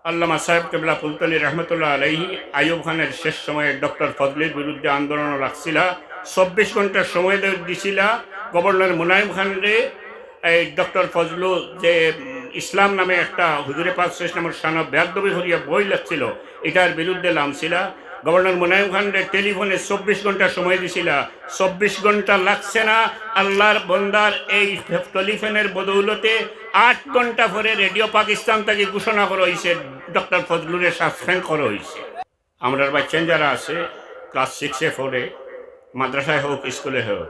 আল্লামা সাহেব কেবলা ফুলতলি রহমতুল্লাহ আলাইহি আইয়ুব খানের শেষ সময়ে ডক্টর ফজলির বিরুদ্ধে আন্দোলন রাখছিলা, 24 ঘন্টার সময় দিছিলা। গভর্নর মুনাইম খানরে এই ডক্টর ফজলু যে ইসলাম নামে একটা হুজুরে পাক শেষ নামের সানা ব্যাগদবি হরিয়া বই লাগছিল, এটার বিরুদ্ধে নামছিলা। গভর্নর মুনাইম খানরে টেলিফোনে 24 ঘন্টা সময় দিছিলা, 24 ঘন্টা লাগছে না। আল্লাহর বন্দার এই টেলিফোনের বদৌলতে 8 ঘন্টা পরে রেডিও পাকিস্তান থেকে ঘোষণা করা হয়েছে ডক্টর ফজলুরে সাসপেন্ড করা হয়েছে। আমরার বাচ্চান যারা আছে ক্লাস 6-এ 4-এ মাদ্রাসায় হোক স্কুলে হোক,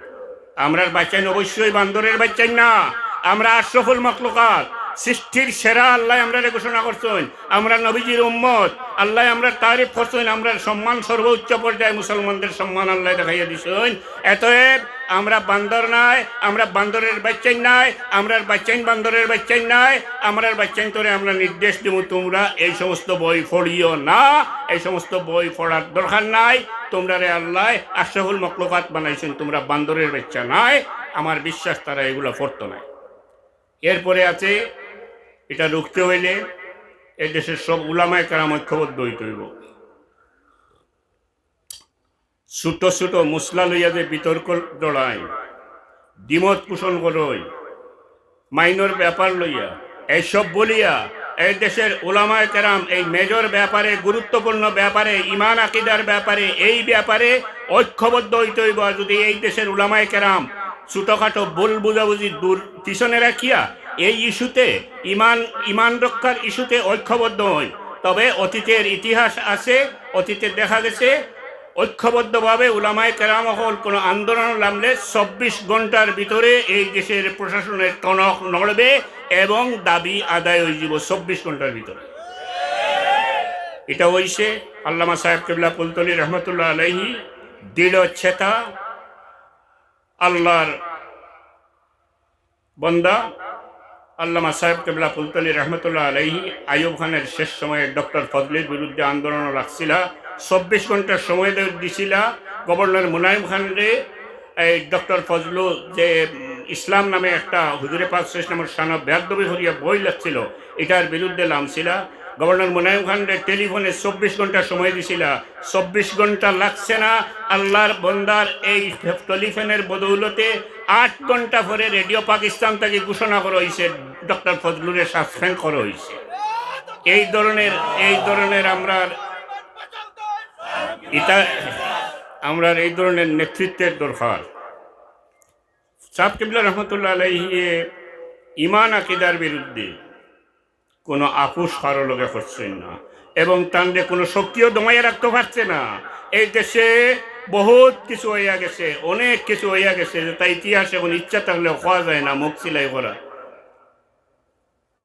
আমরার বাচ্চান অবশ্যই বান্দরের বাচ্চান না, আমরা আশরাফুল মাখলুকাত, সৃষ্টির সেরা আল্লাহ আমরা ঘোষণা করছেন। আমরা নবীজির উম্মত, আল্লাহ আমরা তারিফ করছেন। আমরা সম্মান সর্বোচ্চ পর্যায়ে মুসলমানদের সম্মান আল্লাহ দেখাইয়া দিছেন। এতএব আমরা বান্দর নাই, আমরা বান্দরের বাচ্চাই নাই, আমরার বাচ্চাইন বান্দরের বাচ্চাই নাই। আমরার বাচ্চাইন তোরে আমরা নির্দেশ দিব, তোমরা এই সমস্ত বই পড়িও না, এই সমস্ত বই পড়ার দরকার নাই। তোমরা রে আল্লাহ আশরাফুল মাখলুকাত বানাইছেন, তোমরা বান্দরের বাচ্চা নাই। আমার বিশ্বাস তারা এগুলো পড়তো না। এরপরে আছে, এটা রুখতে হইলে এই দেশের সব উলামায়ে কেরাম ঐক্যবদ্ধ হইতে হইব। ছোট ছোট মুসলা লইয়া যে বিতর্ক জড়ায়, দ্বিমত পোষণ করই, মাইনর ব্যাপার লইয়া এইসব বলিয়া এই দেশের উলামায়ে কেরাম এই মেজর ব্যাপারে, গুরুত্বপূর্ণ ব্যাপারে, ইমান আকিদার ব্যাপারে, এই ব্যাপারে ঐক্যবদ্ধ হইতে হইব। যদি এই দেশের উলামায়ে কেরাম ছোটখাটো ভুল বুঝাবুঝি দূর পিছনে রাখিয়া এই ইস্যুতে ইমান রক্ষার ইস্যুতে ঐক্যবদ্ধ হয়, তবে অতীতের ইতিহাস আছে, অতীতে দেখা গেছে ঐক্যবদ্ধভাবে উলামায়ে কেরাম হল কোনো আন্দোলন নামলে 24 ঘন্টার ভিতরে এই দেশের প্রশাসনের টনক নড়বে এবং দাবি আদায় হয়ে যাব 24 ঘন্টার ভিতরে। এটা হইছে আল্লামা সাহেব কেবলা ফুলতলি রহমতুল্লাহ আলাইহি দৃঢ় চেতা আল্লাহর বন্দা আল্লামা সাহেব কেবলা ফুলতলি রহমতুল্লাহ আলাইহি আইয়ুব খানের শেষ সময়ে ডক্টর ফজলির বিরুদ্ধে আন্দোলন রাখছিলা, 24 ঘন্টার সময় দিছিলা। গভর্নর মুনাইম খানরে এই ডক্টর ফজলু যে ইসলাম নামে একটা হুজুরে পাক শেষ নামের সানা ব্যাগদবি হরিয়া বই লাগছিল, এটার বিরুদ্ধে নামছিলা। গভর্নর মুনাইম খানরে টেলিফোনে 24 ঘন্টা সময় দিছিলা, 24 ঘন্টা লাগছে না। আল্লাহর বন্দার এই টেলিফোনের বদৌলতে 8 ঘন্টা পরে রেডিও পাকিস্তান থেকে ঘোষণা করা হয়েছে ডক্টর ফজলুরে সাসপেন্ড করা হয়েছে। এই ধরনের আমরা এই ধরনের নেতৃত্বের দরকার। সাহেব কেবলা রহমতুল্লাহ আলাইহি ইমান আকিদার বিরুদ্ধে কোনো আপোষ কারো লোকে করছেন না এবং তাঁদের কোনো শক্তিও দমাইয়া রাখতে পারছে না। এই দেশে বহুত কিছু হইয়া গেছে, অনেক কিছু হইয়া গেছে, তাই ইতিহাস এখন ইচ্ছা থাকলেও খাওয়া যায় না মুখ সিলাই করা।